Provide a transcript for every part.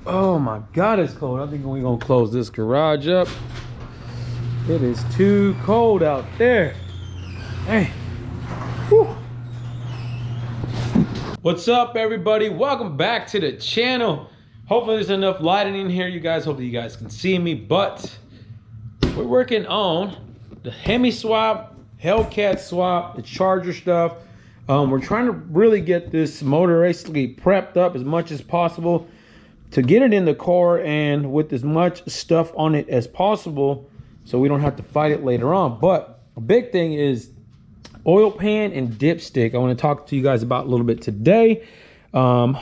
Oh my God, it's cold. I think we're gonna close this garage up. It is too cold out there. Hey. Whew. What's up, everybody? Welcome back to the channel. Hopefully there's enough lighting in here, you guys. Hopefully you guys can see me, but we're working on the Hemi swap, Hellcat swap, the charger stuff. We're trying to really get this motor basically prepped up as much as possible to get it in the car and with as much stuff on it as possible so we don't have to fight it later on. But a big thing is oil pan and dipstick. I want to talk to you guys about a little bit today. This one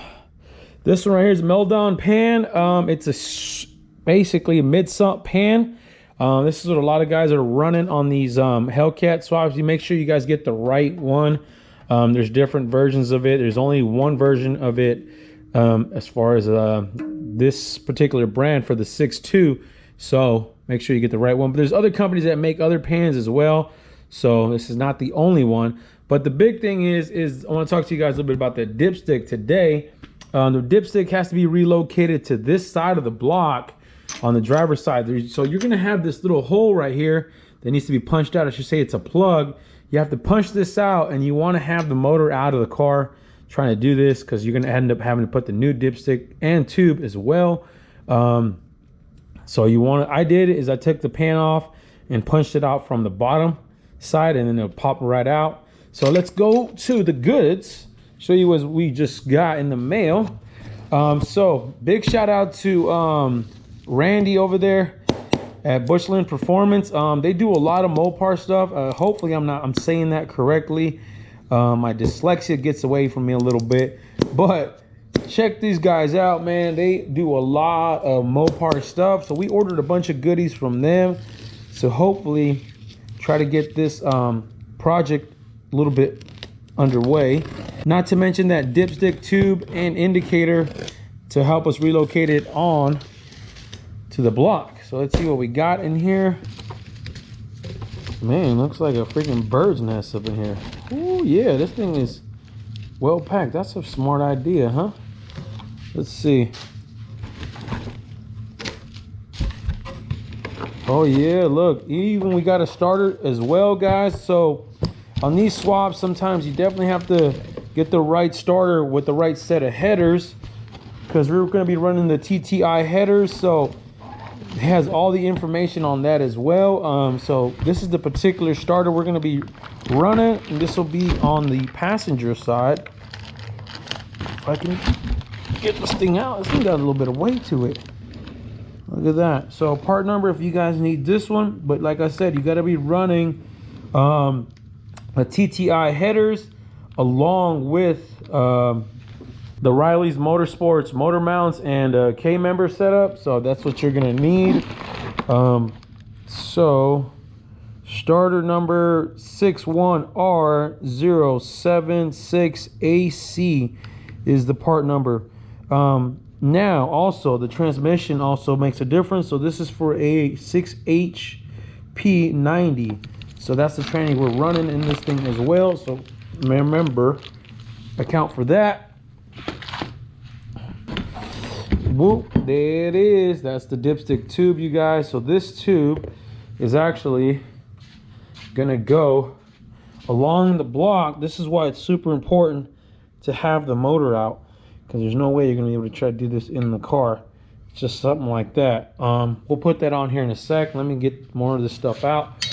right here is a Meldon pan. It's basically a mid-sump pan. This is what a lot of guys are running on these Hellcat swaps. You make sure you guys get the right one. There's different versions of it. There's only one version of it as far as this particular brand for the 6.2. So make sure you get the right one. But there's other companies that make other pans as well. So this is not the only one. But the big thing is I want to talk to you guys a little bit about the dipstick today. The dipstick has to be relocated to this side of the block on the driver's side. So you're going to have this little hole right here that needs to be punched out. I should say it's a plug. You have to punch this out, and you want to have the motor out of the car trying to do this, because you're going to end up having to put the new dipstick and tube as well. So you want to, I took the pan off and punched it out from the bottom side, and then it'll pop right out. So let's go to the goods, show you what we just got in the mail. So big shout out to Randy over there at Bouchillion Performance. They do a lot of Mopar stuff. Hopefully I'm saying that correctly. My dyslexia gets away from me a little bit, but check these guys out, man. They do a lot of Mopar stuff. So we ordered a bunch of goodies from them. So hopefully try to get this project a little bit underway. Not to mention that dipstick tube and indicator to help us relocate it on to the block. So let's see what we got in here. Man, looks like a freaking bird's nest up in here. Oh yeah, this thing is well packed. That's a smart idea, huh? Let's see. Oh yeah, look, even we got a starter as well, guys. So on these swaps, sometimes you definitely have to get the right starter with the right set of headers, because we're going to be running the TTI headers. So it has all the information on that as well. So this is the particular starter we're going to be running, and this will be on the passenger side. If I can get this thing out, this thing got a little bit of weight to it. Look at that. So part number, if you guys need this one, but like I said, you got to be running a TTI headers along with the Riley's Motorsports motor mounts and a K-member setup. So that's what you're gonna need. So starter number 61R076AC is the part number. Now also the transmission also makes a difference. So this is for a 6HP90. So that's the training we're running in this thing as well. So remember, account for that. Whoop, there it is. That's the dipstick tube, you guys. So this tube is actually gonna go along the block. This is why it's super important to have the motor out, because there's no way you're gonna be able to try to do this in the car. It's just something like that. We'll put that on here in a sec. Let me get more of this stuff out.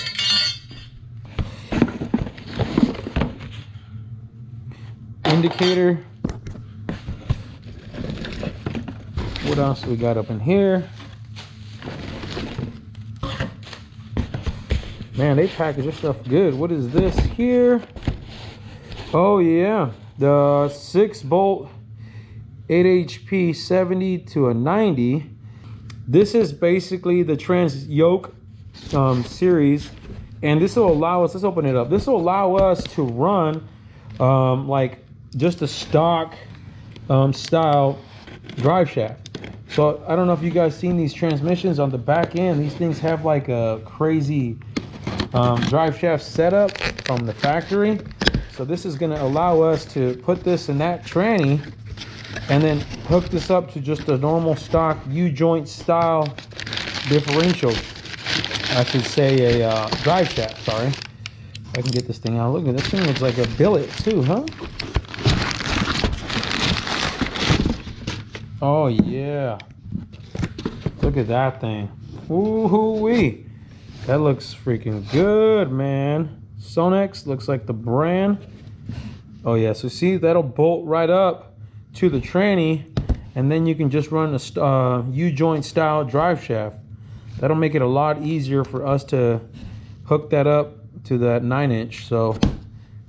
Indicator. What else we got up in here? Man, they package their stuff good. What is this here? Oh yeah, the 6-bolt 8 HP 70 to a 90. This is basically the trans yoke series, and this will allow us, let's open it up. This will allow us to run like just a stock style drive shaft. So I don't know if you guys seen these transmissions on the back end. These things have like a crazy drive shaft setup from the factory. So this is going to allow us to put this in that tranny and then hook this up to just a normal stock U-joint style differential. I should say a drive shaft, sorry. If I can get this thing out. Look at this thing, looks like a billet too, huh? Oh yeah. Look at that thing. Woo-hoo-wee. That looks freaking good, man. Sonex looks like the brand. Oh yeah, so see, that'll bolt right up to the tranny, and then you can just run a U-joint style drive shaft. That'll make it a lot easier for us to hook that up to that 9-inch. So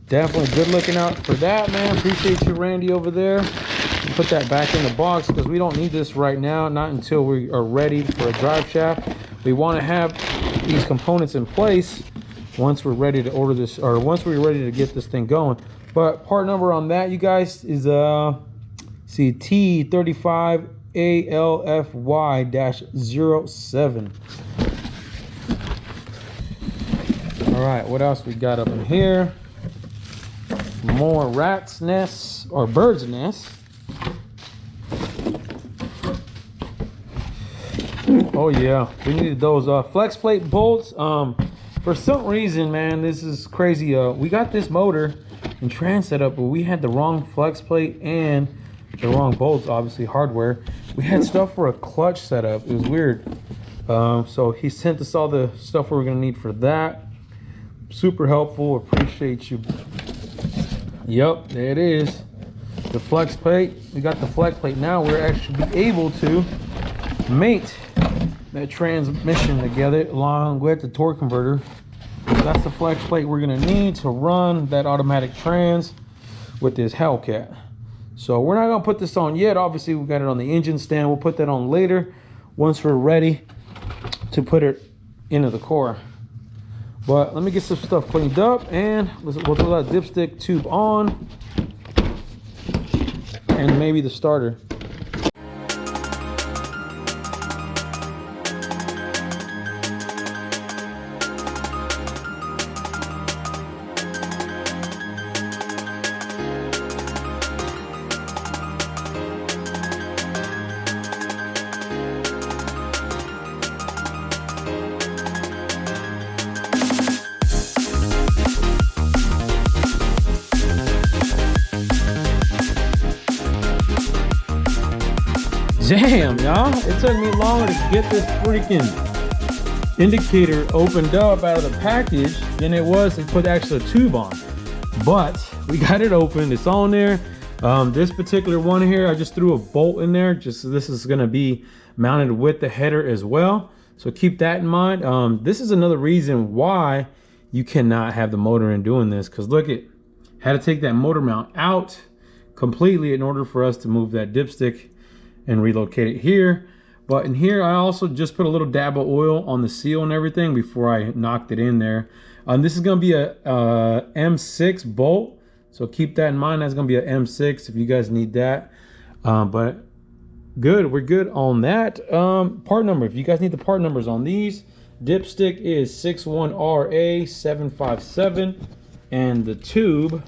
definitely good looking out for that, man. Appreciate you, Randy, over there. Put that back in the box because we don't need this right now, not until we are ready for a drive shaft. We want to have these components in place once we're ready to order this, or once we're ready to get this thing going. But part number on that, you guys, is see, T35ALFY-07. All right, what else we got up in here? More rat's nests, or bird's nests. Oh yeah, we needed those flex plate bolts. For some reason, man, this is crazy. We got this motor and trans setup, but we had the wrong flex plate and the wrong bolts, obviously hardware. We had stuff for a clutch setup. It was weird. So he sent us all the stuff we were gonna need for that. Super helpful, appreciate you. Yep, there it is. The flex plate. We got the flex plate now. We're actually able to mate that transmission together along with the torque converter. So that's the flex plate we're gonna need to run that automatic trans with this Hellcat. So we're not gonna put this on yet. Obviously we got it on the engine stand. We'll put that on later once we're ready to put it into the core. But let me get some stuff cleaned up, and we'll throw that dipstick tube on and maybe the starter. Damn, y'all, it took me longer to get this freaking indicator opened up out of the package than it was to put actually a tube on. But we got it open, it's on there. This particular one here, I just threw a bolt in there. Just this is gonna be mounted with the header as well. So keep that in mind. This is another reason why you cannot have the motor in doing this, because look, it had to take that motor mount out completely in order for us to move that dipstick and relocate it here. But in here, I also just put a little dab of oil on the seal and everything before I knocked it in there. This is gonna be a M6 bolt, so keep that in mind. That's gonna be a M6 if you guys need that. But good, we're good on that. Part number, if you guys need the part numbers on these, dipstick is 61RA757, and the tube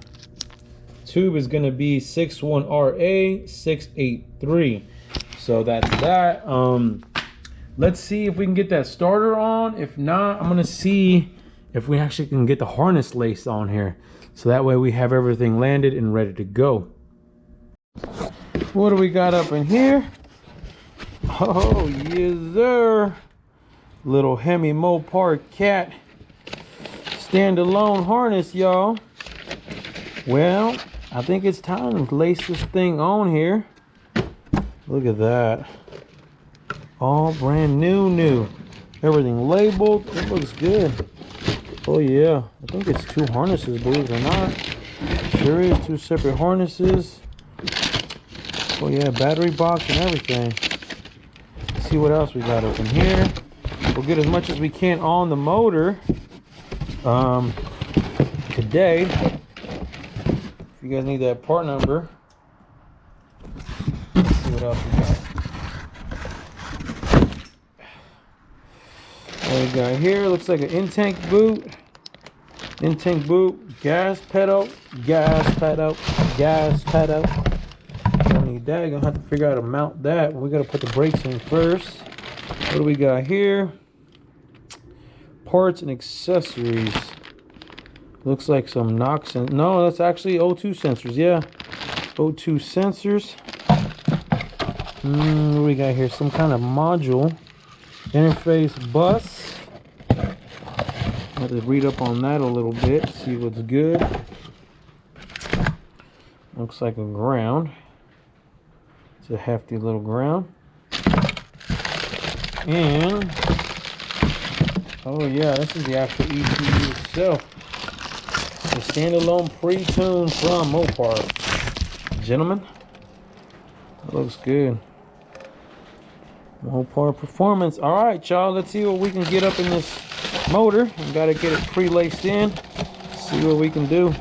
is gonna be 61RA683. So that's that. Let's see if we can get that starter on. If not, I'm gonna see if we actually can get the harness lace on here, so that way we have everything landed and ready to go. What do we got up in here? Oh yes sir, little Hemi Mopar cat standalone harness, y'all. Well, I think it's time to lace this thing on here. Look at that. All brand new. Everything labeled. It looks good. Oh yeah. I think it's 2 harnesses, believe it or not. Sure is 2 separate harnesses. Oh yeah, battery box and everything. Let's see what else we got up in here. We'll get as much as we can on the motor today. If you guys need that part number. What else we got? What we got here? Looks like an in-tank boot. In-tank boot. Gas pedal. Gas pedal. Gas pedal. Don't need that. You're gonna have to figure out how to mount that. We gotta put the brakes in first. What do we got here? Parts and accessories. Looks like some NOx and no, that's actually O2 sensors. Yeah, O2 sensors. What do we got here? Some kind of module, interface bus. I have to read up on that a little bit, see what's good. Looks like a ground. It's a hefty little ground. And oh yeah, this is the actual ECU itself. The standalone pre-tune from Mopar. Gentlemen, that looks good. Mopar performance. All right, y'all, let's see what we can get up in this motor. We got to get it pre-laced in. See what we can do.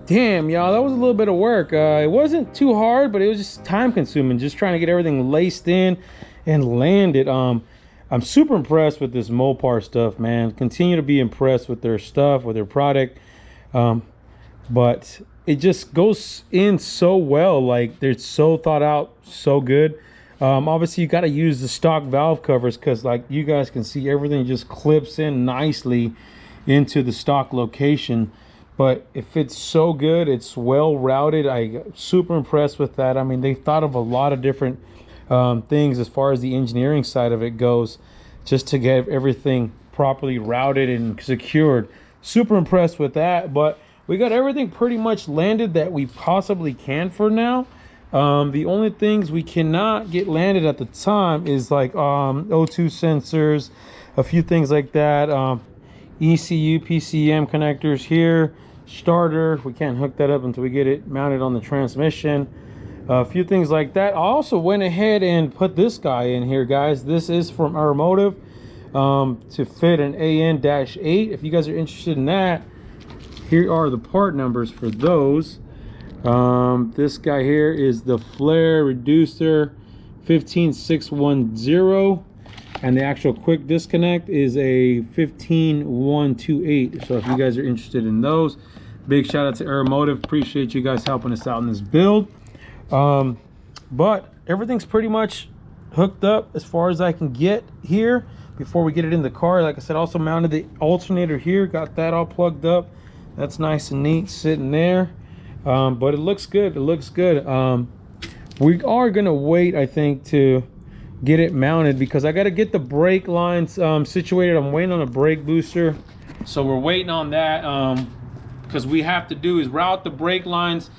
Damn, y'all, that was a little bit of work. It wasn't too hard, but it was just time consuming, just trying to get everything laced in and landed. I'm super impressed with this Mopar stuff, man. Continue to be impressed with their stuff, with their product. But it just goes in so well. Like, they're so thought out, so good. Obviously, you got to use the stock valve covers because, like, you guys can see, everything just clips in nicely into the stock location. But it fits so good. It's well routed. I'm super impressed with that. I mean, they thought of a lot of different things as far as the engineering side of it goes, just to get everything properly routed and secured. Super impressed with that. But we got everything pretty much landed that we possibly can for now. The only things we cannot get landed at the time is like O2 sensors, a few things like that. ECU, PCM connectors here. Starter, we can't hook that up until we get it mounted on the transmission. A few things like that. I also went ahead and put this guy in here, guys. This is from Automotive to fit an AN-8. If you guys are interested in that, here are the part numbers for those. This guy here is the flare reducer 15610, and the actual quick disconnect is a 15128. So if you guys are interested in those, big shout out to Automotive. Appreciate you guys helping us out in this build. But everything's pretty much hooked up as far as I can get here before we get it in the car. Like I said, also mounted the alternator here, got that all plugged up. That's nice and neat sitting there. But it looks good. It looks good. We are gonna wait, I think, to get it mounted because I got to get the brake lines situated. I'm waiting on a brake booster, so we're waiting on that because we have to do is route the brake lines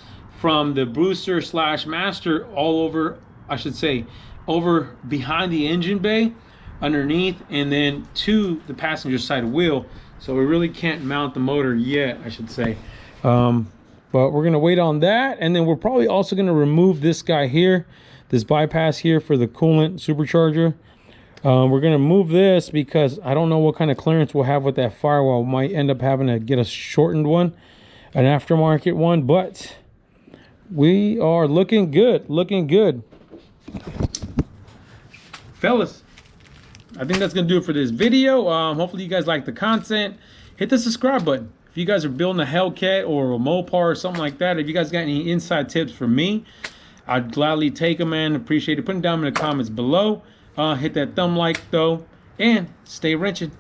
from the booster slash master all over, I should say, over behind the engine bay. underneath and then to the passenger side wheel. So we really can't mount the motor yet, I should say. But we're gonna wait on that, and then we're probably also gonna remove this guy here, this bypass here for the coolant supercharger. We're gonna move this because I don't know what kind of clearance we'll have with that firewall. We might end up having to get a shortened one, an aftermarket one, but we are looking good, fellas. I think that's gonna do it for this video. Hopefully you guys like the content. Hit the subscribe button if you guys are building a Hellcat or a Mopar or something like that. If you guys got any inside tips for me, I'd gladly take them, man. Appreciate it. Put them down in the comments below. Hit that thumb like though, and stay wrenching.